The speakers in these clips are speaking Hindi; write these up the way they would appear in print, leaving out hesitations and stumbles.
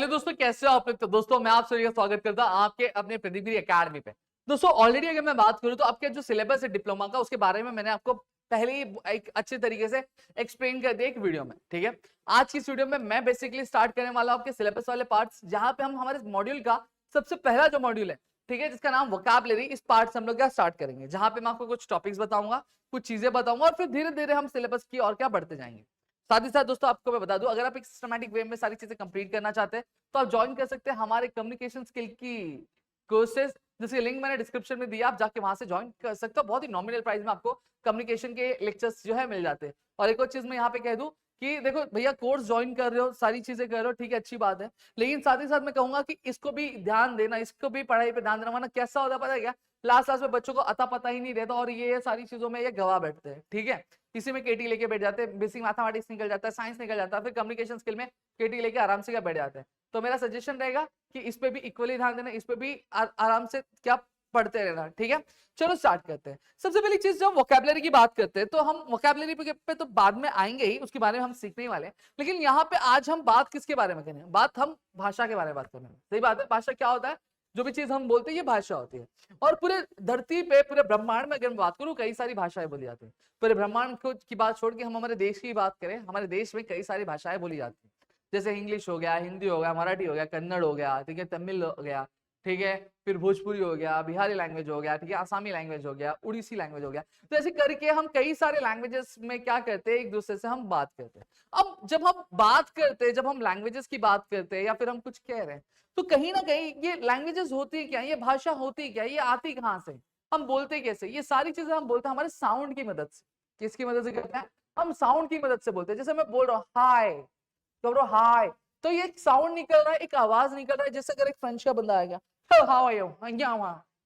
हेलो दोस्तों, कैसे हो आप लोग। तो दोस्तों मैं आप सभी का स्वागत करता हूं आपके अपने प्रदीप एकेडमी पे। दोस्तों ऑलरेडी अगर मैं बात करूं तो आपके जो सिलेबस है डिप्लोमा का, उसके बारे में मैंने आपको पहले ही एक अच्छे तरीके से एक्सप्लेन कर दिया एक वीडियो में। ठीक है, आज की इस वीडियो में मैं बेसिकली स्टार्ट करने वाला हूं आपके सिलेबस वाले पार्ट्स, जहां पे हम हमारे मॉड्यूल का सबसे पहला जो मॉड्यूल है, ठीक है, जिसका नाम वोकैबुलरी, इस पार्ट से हम लोग क्या स्टार्ट करेंगे, जहां पे मैं आपको कुछ टॉपिक्स बताऊंगा, कुछ चीजें बताऊंगा और फिर धीरे धीरे हम सिलेबस की और क्या बढ़ते जाएंगे। साथ ही साथ दोस्तों आपको मैं बता दूं, अगर आप एक सिस्टमैटिक वे में सारी चीजें कंप्लीट करना चाहते हैं तो आप ज्वाइन कर सकते हैं हमारे कम्युनिकेशन स्किल की कोर्सेज, जिसके लिंक मैंने डिस्क्रिप्शन में दिया, आप जाके वहां से ज्वाइन कर सकते हो। बहुत ही नॉमिनल प्राइस में आपको कम्युनिकेशन के लेक्चर्स जो है मिल जाते हैं। और एक और चीज मैं यहाँ पे कह दूं कि देखो भैया, कोर्स ज्वाइन कर रहे हो, सारी चीजें कर रहे हो, ठीक है, अच्छी बात है, लेकिन साथ ही साथ मैं कहूंगा कि इसको भी ध्यान देना, इसको भी पढ़ाई पे ध्यान देना, वरना कैसा होता है पता है क्या, लास्ट क्लास में बच्चों को अता पता ही नहीं रहता और ये सारी चीजों में ये गवा बैठते हैं। ठीक है, इसी में केटी लेके बैठ जाते हैं, बेसिक मैथमेटिक्स निकल जाता है, साइंस निकल जाता है, फिर कम्युनिकेशन स्किल में केटी लेके आराम से क्या बैठ जाते हैं। तो मेरा सजेशन रहेगा कि इस पे भी इक्वली ध्यान देना, इस पे भी आराम से क्या पढ़ते रहना। ठीक है, चलो स्टार्ट करते हैं। सबसे पहली चीज, जब वोकैबुलरी की बात करते हैं तो हम वोकैबुलरी पे तो बाद में आएंगे ही, उसके बारे में हम सीखने ही वाले हैं, लेकिन यहाँ पे आज हम बात किसके बारे में करें, बात हम भाषा के बारे में बात करें। सही बात है, भाषा क्या होता है, जो भी चीज हम बोलते हैं ये भाषा होती है। और पूरे धरती पे, पूरे ब्रह्मांड में अगर मैं बात करूं, कई सारी भाषाएं बोली जाती है। पूरे ब्रह्मांड की बात छोड़ के हम हमारे देश की बात करें, हमारे देश में कई सारी भाषाएं बोली जाती है, जैसे इंग्लिश हो गया, हिंदी हो गया, मराठी हो गया, कन्नड़ हो गया, ठीक है, तमिल हो गया, ठीक है, फिर भोजपुरी हो गया, बिहारी लैंग्वेज हो गया, ठीक है, आसामी लैंग्वेज हो गया, उड़ीसी लैंग्वेज हो गया। तो ऐसे करके हम कई सारे लैंग्वेजेस में क्या करते हैं, एक दूसरे से हम बात करते हैं। अब जब हम बात करते हैं, जब हम लैंग्वेजेस की बात करते हैं या फिर हम कुछ कह रहे हैं, तो कहीं ना कहीं ये लैंग्वेजेस होती क्या, ये भाषा होती क्या, ये आती कहाँ से, हम बोलते कैसे, ये सारी चीजें हम बोलते हैं हमारे साउंड की मदद से। किसकी मदद से करते हैं, हम साउंड की मदद से बोलते हैं। जैसे मैं बोल रहा हूँ हाय, तो ब्रो हाय, तो ये एक साउंड निकल रहा है, एक आवाज निकल रहा है, जैसे अगर एक फ्रेंच का बंदा आएगा, हाउ आर यू,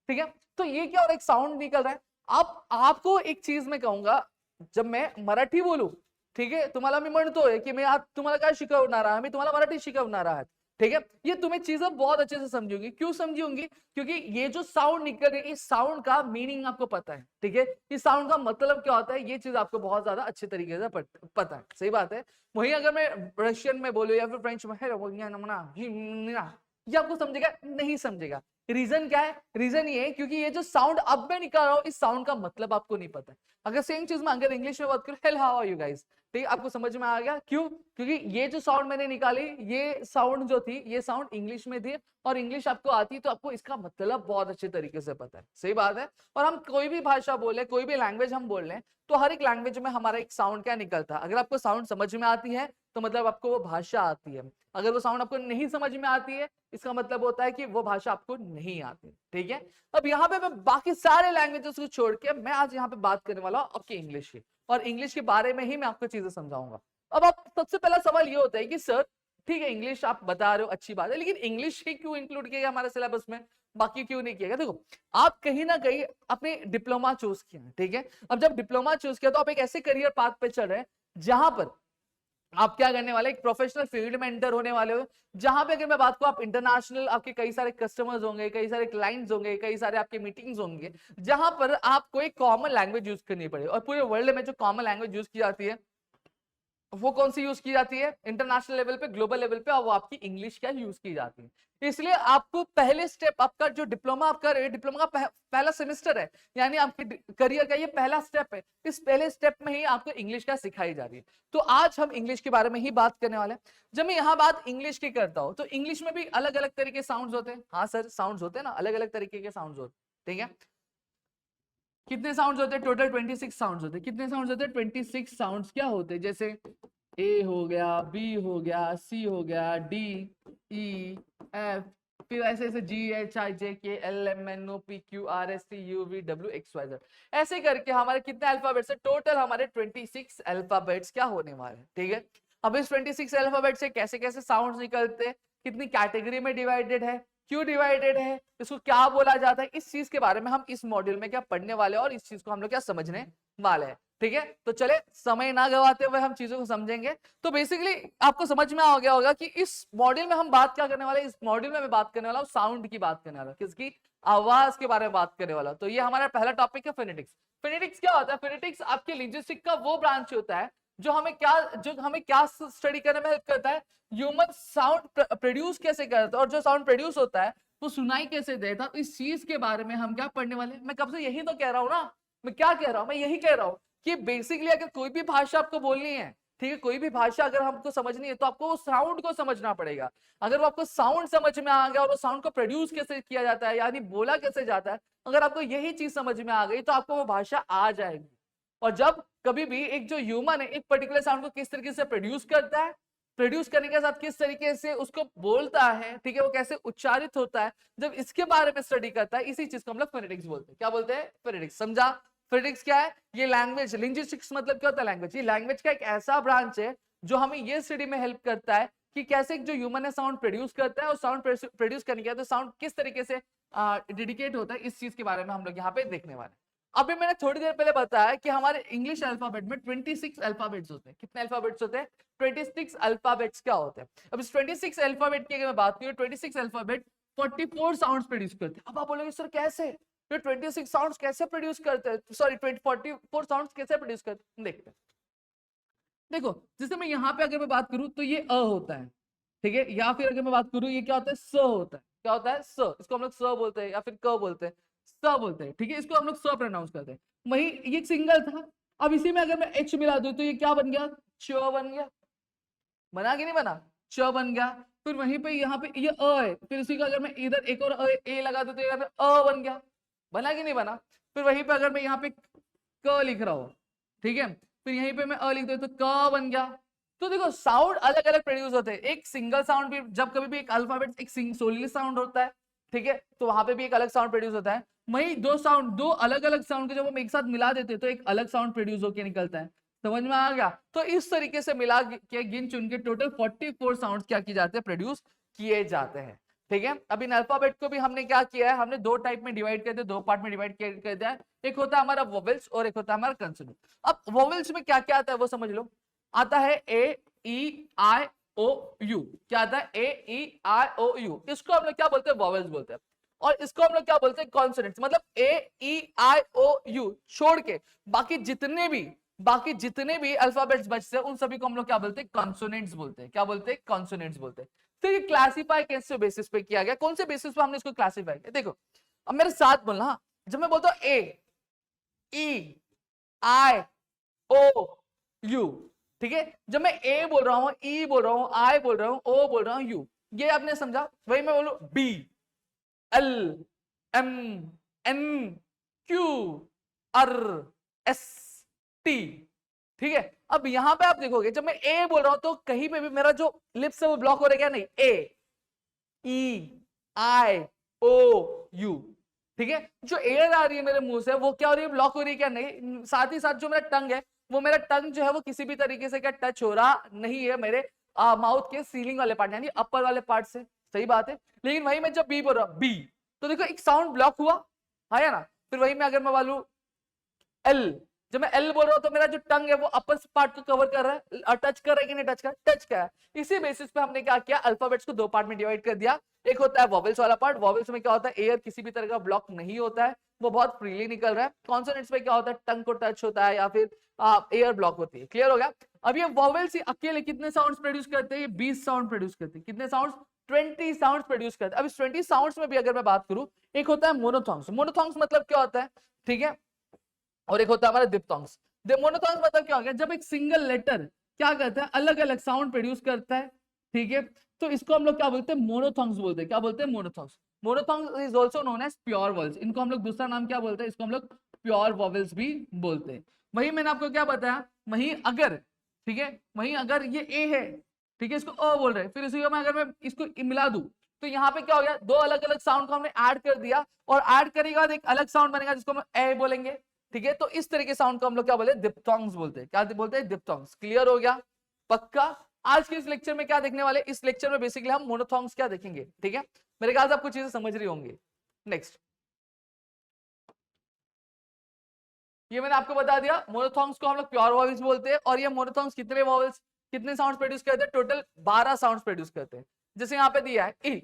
ठीक है, तो ये क्या, और एक साउंड निकल रहा है। अब आपको एक चीज मैं कहूंगा, जब मैं मराठी बोलू, ठीक है, तुम्हाला मी म्हणतोय की मैं आज तुम्हाला काय शिकवणार आहे, मी तुम्हाला मराठी शिकवणार आहे, ठीक है, ये तुम्हें चीजें बहुत अच्छे से समझूंगी। क्यों समझूंगी, क्योंकि ये जो साउंड निकल रही है, इस साउंड का मीनिंग आपको पता है, ठीक है, इस साउंड का मतलब क्या होता है, ये चीज आपको बहुत ज्यादा अच्छे तरीके से पता है। सही बात है। वही अगर मैं रशियन में बोलूं या फिर फ्रेंच में, ये आपको समझेगा नहीं समझेगा। रीजन क्या है, रीजन ये है क्योंकि ये जो साउंड अब मैं निकाल रहा हूं, इस साउंड का मतलब आपको नहीं पता है। अगर सेम चीज में अगर इंग्लिश में बात करूं, hello how are you guys, ठीक, आपको समझ में आ गया क्यों, क्योंकि ये जो साउंड मैंने निकाली, ये साउंड जो थी, ये साउंड इंग्लिश में थी, और इंग्लिश आपको आती तो आपको इसका मतलब बहुत अच्छे तरीके से पता है। सही बात है। और हम कोई भी भाषा बोले, कोई भी लैंग्वेज हम बोल रहे हैं, तो हर एक लैंग्वेज में हमारा एक साउंड क्या निकलता है। अगर आपको साउंड समझ में आती है तो मतलब आपको वो भाषा आती है, अगर वो साउंड आपको नहीं समझ में आती है, इसका मतलब होता है कि वो भाषा आपको नहीं आती। ठीक है, अब यहाँ पे मैं बाकी सारे लैंग्वेजेस को छोड़ के मैं आज यहाँ पे बात करने वाला हूँ आपकी इंग्लिश की, और इंग्लिश के बारे में ही मैं आपको चीजें समझाऊंगा। अब आप सबसे पहला सवाल ये होता है कि सर ठीक है, इंग्लिश आप बता रहे हो, अच्छी बात है, लेकिन इंग्लिश ही क्यों इंक्लूड किया गया हमारे सिलेबस में, बाकी क्यों नहीं किया गया। देखो, आप कहीं ना कहीं अपने डिप्लोमा चूज किया, ठीक है, अब जब डिप्लोमा चूज किया तो आप एक ऐसे करियर पाथ पे चल रहे हैं जहां पर आप क्या करने वाले, एक प्रोफेशनल फील्ड में एंटर होने वाले हो, जहां पे अगर मैं बात करूं, आप इंटरनेशनल, आपके कई सारे कस्टमर्स होंगे, कई सारे क्लाइंट्स होंगे, कई सारे आपके मीटिंग्स होंगे, जहां पर आपको एक कॉमन लैंग्वेज यूज करनी पड़ेगी। और पूरे वर्ल्ड में जो कॉमन लैंग्वेज यूज की जाती है वो कौन सी यूज की जाती है, इंटरनेशनल लेवल पे, ग्लोबल लेवल पे, और वो आपकी इंग्लिश क्या यूज की जाती है। इसलिए आपको पहले स्टेप, आपका जो डिप्लोमा आप कर रहे हैं, डिप्लोमा का पहला सेमेस्टर है, यानी आपके करियर का ये पहला स्टेप है, इस पहले स्टेप में ही आपको इंग्लिश क्या सिखाई जा रही है। तो आज हम इंग्लिश के बारे में ही बात करने वाले हैं। जब मैं यहाँ बात इंग्लिश की करता हूँ तो इंग्लिश में भी अलग अलग तरीके के साउंड होते हैं। हाँ सर, साउंड होते हैं ना, अलग अलग तरीके के साउंड होते हैं। ठीक है, कितने साउंड्स होते हैं, टोटल 26 साउंड्स होते हैं। कितने साउंड्स होते हैं, 26 साउंड्स क्या होते हैं, जैसे ए हो गया, बी हो गया, सी हो गया, डी, ई, एफ, फिर ऐसे ऐसे जी, H, I, J, K, L, M, N, O, P, Q, R, S, T, U, V, W, X, Y, Z, ऐसे करके हमारे कितने अल्फाबेट्स है, टोटल हमारे 26 अल्फाबेट्स क्या होने वाले हैं। ठीक है, अब इस 26 अल्फाबेट से कैसे कैसे साउंड्स निकलते हैं, कितनी कैटेगरी में डिवाइडेड है, क्यों डिवाइडेड है, इसको क्या बोला जाता है, इस चीज के बारे में हम इस मॉड्यूल में क्या पढ़ने वाले हैं, और इस चीज को हम लोग क्या समझने वाले हैं। ठीक है, तो चले समय ना गवाते हुए हम चीजों को समझेंगे। तो बेसिकली आपको समझ में आ गया होगा कि इस मॉड्यूल में हम बात क्या करने वाले हैं। इस मॉड्यूल में मैं बात करने वाला हूँ साउंड की, बात करने वाला हूं किसकी, आवाज के बारे में बात करने वाला हूं। तो ये हमारा पहला टॉपिक है फोनेटिक्स। फोनेटिक्स क्या होता है, फोनेटिक्स आपके लिंग्विस्टिक का वो ब्रांच होता है जो हमें क्या स्टडी करने में हेल्प करता है, ह्यूमन साउंड प्रोड्यूस कैसे करता है और जो साउंड प्रोड्यूस होता है वो सुनाई कैसे देता है। तो इस चीज के बारे में हम क्या पढ़ने वाले हैं। मैं कब से यही तो कह रहा हूं ना, मैं क्या कह रहा हूं, मैं यही कह रहा हूं कि बेसिकली अगर कोई भी भाषा आपको बोलनी है, ठीक है, कोई भी भाषा अगर हमको समझनी है तो आपको वो साउंड को समझना पड़ेगा। अगर वो आपको साउंड समझ में आ गया और वो साउंड को प्रोड्यूस कैसे किया जाता है, यानी बोला कैसे जाता है, अगर आपको यही चीज समझ में आ गई तो आपको वो भाषा आ जाएगी। और जब कभी भी एक जो ह्यूमन है एक पर्टिकुलर साउंड को किस तरीके से प्रोड्यूस करता है, प्रोड्यूस करने के साथ किस तरीके से उसको बोलता है, ठीक है, वो कैसे उच्चारित होता है, जब इसके बारे में स्टडी करता है, इसी चीज को हम लोग फोनेटिक्स बोलते हैं। क्या बोलते हैं? फोनेटिक्स। समझा? फोनेटिक्स क्या है? ये लैंग्वेज, लिंग्विस्टिक्स मतलब क्या होता है? लैंग्वेज। ये लैंग्वेज का एक ऐसा ब्रांच है जो हमें ये स्टडी में हेल्प करता है कि कैसे जो ह्यूमन है साउंड प्रोड्यूस करता है और साउंड प्रोड्यूस करने के बाद तो साउंड किस तरीके से डेडिकेट होता है, इस चीज के बारे में हम लोग यहाँ पे देखने वाले हैं। अभी मैंने थोड़ी देर पहले बताया कि हमारे इंग्लिश अल्फाबेट में 26 अल्फाबेट्स होते हैं। कितने अल्फाबेट्स होते हैं? 26 अल्फाबेट्स क्या होते हैं? अब इस 26 अल्फाबेट की अगर मैं बात करूं, 26 अल्फाबेट 44 साउंड्स प्रोड्यूस करते हैं। अब आप बोलोगे सर कैसे, ये 26 साउंड्स कैसे प्रोड्यूस करते हैं, सॉरी 44 साउंड्स कैसे प्रोड्यूस करते हैं, देखते हैं। देखो, जैसे मैं यहाँ पे अगर मैं बात करूं तो ये अ होता है, ठीक है, या फिर अगर मैं बात करूं ये क्या होता है? स होता है। क्या होता है? स। इसको हम लोग स बोलते हैं या फिर क बोलते हैं, स बोलते हैं, ठीक है, इसको हम लोग स प्रोनाउंस करते हैं। वही ये सिंगल था, अब इसी में अगर मैं एच मिला दूं तो ये क्या बन गया? च बन गया। बना कि नहीं बना? च बन गया। फिर वहीं पे यहाँ पे ये अ है, फिर इसी का अगर मैं इधर एक और ए लगा दूं तो यहाँ पे अ बन गया। बना कि नहीं बना? फिर वहीं पे अगर मैं यहाँ पे क लिख रहा हूं, ठीक है, फिर यहीं पे मैं अ लिख दूं तो क बन गया। तो देखो साउंड अलग अलग प्रोड्यूस होते हैं। एक सिंगल साउंड भी, जब कभी भी एक अल्फाबेट एक सोली साउंड होता है, ठीक है, तो वहां पे भी एक अलग साउंड प्रोड्यूस होता है। वही दो अलग अलग साउंड को जब हम एक साथ मिला देते हैं तो एक अलग साउंड प्रोड्यूस होकर निकलता है। समझ में आ गया? तो इस तरीके से मिला के गिन चुन के टोटल 44 साउंड्स क्या किए जाते हैं? प्रोड्यूस किए जाते हैं। ठीक है, अब इन अल्फाबेट को भी हमने क्या किया है? हमने दो टाइप में डिवाइड कर दिया, दो पार्ट में डिवाइड कर दिया है। एक होता है हमारा वोवेल्स और एक होता है हमारा कंसोनेंट। अब वोवेल्स में क्या क्या आता है वो समझ लो। आता है ए ई आई ओ यू। क्या आता है? ए ई आई ओ यू। इसको हम लोग क्या बोलते हैं? वोवेल्स बोलते हैं। और इसको हम लोग क्या बोलते हैं? कॉन्सोनेंट्स। मतलब ए ई आई ओ यू छोड़ के बाकी जितने भी अल्फाबेट्स बचते हैं उन सभी को हम लोग क्या बोलते हैं? कॉन्सोनेंट्स बोलते हैं। क्या बोलते हैं? कॉन्सोनेंट्स बोलते हैं। तो ये क्लासिफाई कैसे बेसिस पे किया गया? कौन से बेसिस पे हमने इसको क्लासिफाई किया? देखो, अब मेरे साथ बोलना। जब मैं बोलता हूं ए ई आई ओ यू, ठीक है, जब मैं ए बोल रहा हूं, ई बोल रहा हूं, आई बोल रहा हूं, ओ बोल रहा हूं, यू, ये आपने समझा? वही मैं बोलू B L M N Q R S T, ठीक है। अब यहां पे आप देखोगे जब मैं ए बोल रहा हूं तो कहीं पे भी मेरा जो लिप्स है वो ब्लॉक हो रहा है क्या? नहीं। ए ई आई ओ यू, ठीक है, जो एयर आ रही है मेरे मुंह से वो क्या हो रही है? ब्लॉक हो रही है क्या? नहीं। साथ ही साथ जो मेरा टंग है, वो मेरा टंग जो है वो किसी भी तरीके से क्या टच हो रहा नहीं है मेरे माउथ के सीलिंग वाले पार्ट यानी अपर वाले पार्ट से। सही बात है। लेकिन वही मैं जब बी बोल रहा हूं, बी, तो देखो एक साउंड ब्लॉक हुआ, हाँ या ना? फिर वही में अगर मैं बोलूं एल, जब मैं एल बोल रहा हूं तो मेरा जो टंग है वो अपर पार्ट को कवर कर रहा है, टच कर रहा है कि नहीं? टच कर, टच कर। इसी बेसिस पे हमने क्या किया? अल्फाबेट्स को दो पार्ट में डिवाइड कर दिया। एक होता है वॉवेल्स वाला पार्ट। वॉवेल्स में क्या होता है? एयर किसी भी तरह का ब्लॉक नहीं होता है, वो बहुत फ्रीली निकल रहा है। कॉन्सोनेंट्स में क्या होता है? टंग को टच होता है या फिर एयर ब्लॉक होती है। क्लियर हो गया? अब ये वॉवेल्स अकेले कितने साउंड्स प्रोड्यूस करते हैं? ये 20 साउंड प्रोड्यूस करते हैं। कितने साउंड्स? 20 साउंड्स प्रोड्यूस करते हैं। अब इस 20 साउंड्स में भी अगर मैं बात करूं, एक होता है मोनोथॉन्ग्स। मोनोथॉन्ग्स मतलब क्या होता है? ठीक है, और एक होता है हमारा दिप्थॉन्ग्स। मोनोथॉन्ग्स मतलब क्या हो गया? जब एक सिंगल लेटर क्या करता है? अलग अलग साउंड प्रोड्यूस करता है, ठीक है, तो इसको हम लोग क्या बोलते हैं? मोनोथॉन्ग्स बोलते हैं। क्या बोलते हैं? Monophthongs. Monophthongs is also known as pure vowels. इनको हम लोग दूसरा नाम क्या बोलते हैं? इसको हम लोग प्योर वॉवेल्स भी बोलते हैं। वही मैंने आपको क्या बताया, वहीं अगर, ठीक है, वहीं अगर ये ए है, ठीक है, इसको अ बोल रहे हैं, फिर इसी में अगर मैं इसको मिला दूं तो यहाँ पे क्या हो गया? दो अलग अलग साउंड को हमने ऐड कर दिया, और ऐड करने के बाद एक अलग साउंड बनेगा जिसको हम ए बोलेंगे, ठीक है। तो इस तरह के साउंड को हम लोग क्या बोलते हैं? दिप्थॉन्ग्स बोलते हैं। क्या बोलते हैं? दिप्थॉन्ग्स। क्लियर हो गया? पक्का? आज के इस लेक्चर में क्या देखने वाले? इस लेक्चर में बेसिकली हम मोनोथॉन्ग्स क्या देखेंगे, ठीक है। मेरे ख्याल से आपको चीजें समझ रही होंगी। नेक्स्ट, ये मैंने आपको बता दिया, मोनोथॉन्ग्स को हम लोग प्योर वॉवेल्स बोलते हैं। और ये मोनोथॉन्ग्स कितने वॉवेल्स, कितने साउंड्स प्रोड्यूस करते हैं? टोटल 12 साउंड्स प्रोड्यूस करते हैं। जैसे यहाँ पे दिया है ई,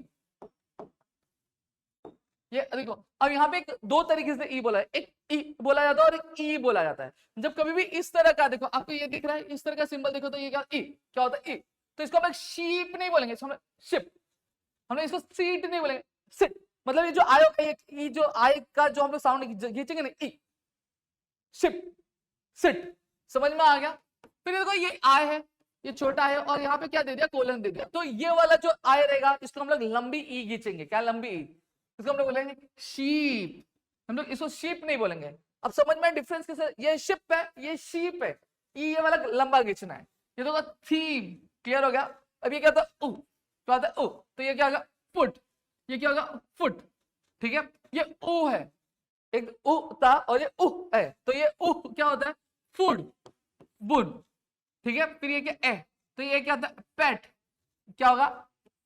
ये देखो, अब यहाँ पे एक दो तरीके से ई बोला है। एक ई बोला जाता है और एक ई बोला जाता है। जब कभी भी इस तरह का देखो, आपको ये दिख रहा है, इस तरह का सिंबल देखो तो ये क्या ई, क्या होता है ई। तो इसको हम लोग शीप नहीं बोलेंगे, इसको हम लोग शिप, हम लोग इसको सीट नहीं बोलेंगे, सिट। मतलब ये जो आयो का ये जो आय का जो हम लोग साउंड खींचेंगे ना, ई, शिप, सिट, समझ में आ गया। फिर देखो ये आय है, ये छोटा है और यहाँ पे क्या दे दिया, कोलन दे दिया। तो ये वाला जो आय रहेगा इसको हम लोग लंबी ई खींचेंगे, क्या लंबी ई, इसको हम लोग बोलेंगे शीप। हम लोग इसको शीप नहीं बोलेंगे। अब समझ में डिफरेंस कैसे, ये शिप है, ये शीप है, ये वाला लंबा खींचना है। ये तो थीम, क्लियर हो गया। अब ये क्या था, उ, क्या होता है उ, तो ये क्या होगा फुट, ये क्या होगा फुट, ठीक है। ये उ है, एक उ था और ये उ है, तो ये उ क्या होता है फूड, बुड, ठीक है। फिर ये क्या ए, तो ये क्या होता है पेट, क्या होगा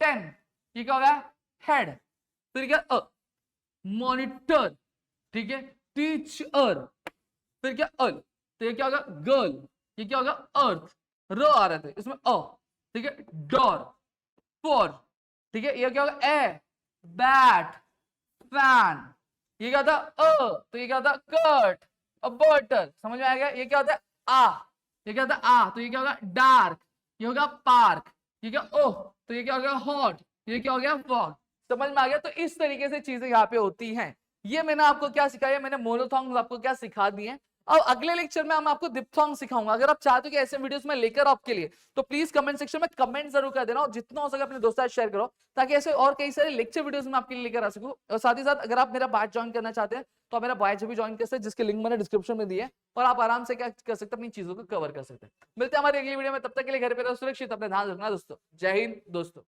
10, ये क्या होगा हेड। फिर क्या मॉनिटर, ठीक है, टीचर। फिर क्या अल, तो ये क्या होगा गर्ल, ये क्या होगा अर्थ, रो आ रहे थे इसमें अ, ठीक है, डोर, फॉर, ठीक है। ये क्या होगा ए, बैट, फैन, ये क्या था तो ये क्या था कर्ट, बटर, समझ में आ गया। ये क्या होता है आ, ये क्या होता है आ, तो ये क्या होगा डार्क, ये होगा पार्क, ये क्या ओह, तो ये क्या हो गया हॉट, ये क्या हो गया फॉग, समझ में आ गया। तो इस तरीके से चीजें यहाँ पे होती हैं। ये मैंने आपको क्या सिखाया, मैंने मोनोथॉन्ग आपको क्या सिखा दिए। अब अगले लेक्चर में हम आपको डिप्थॉन्ग सिखाऊंगा। अगर आप चाहते हो कि ऐसे वीडियोस में लेकर आपके लिए, तो प्लीज कमेंट सेक्शन में कमेंट जरूर कर देना और जितना हो सके अपने दोस्तों से शेयर करो, ताकि ऐसे और कई सारे लेक्चर वीडियोस में आपके लिए लेकर आ सकूं। और साथ ही साथ अगर आप मेरा बैच ज्वाइन करना चाहते हैं तो आप मेरा बैच भी ज्वाइन कर सकते हैं, जिसके लिंक मैंने डिस्क्रिप्शन में दिया है, और आप आराम से क्या कर सकते हैं, अपनी चीजों को कवर कर सकते हैं। मिलते हैं हमारे अगली वीडियो में, तब तक के लिए घर पे रहो सुरक्षित, अपना ध्यान रखना दोस्तों। जय हिंद दोस्तों।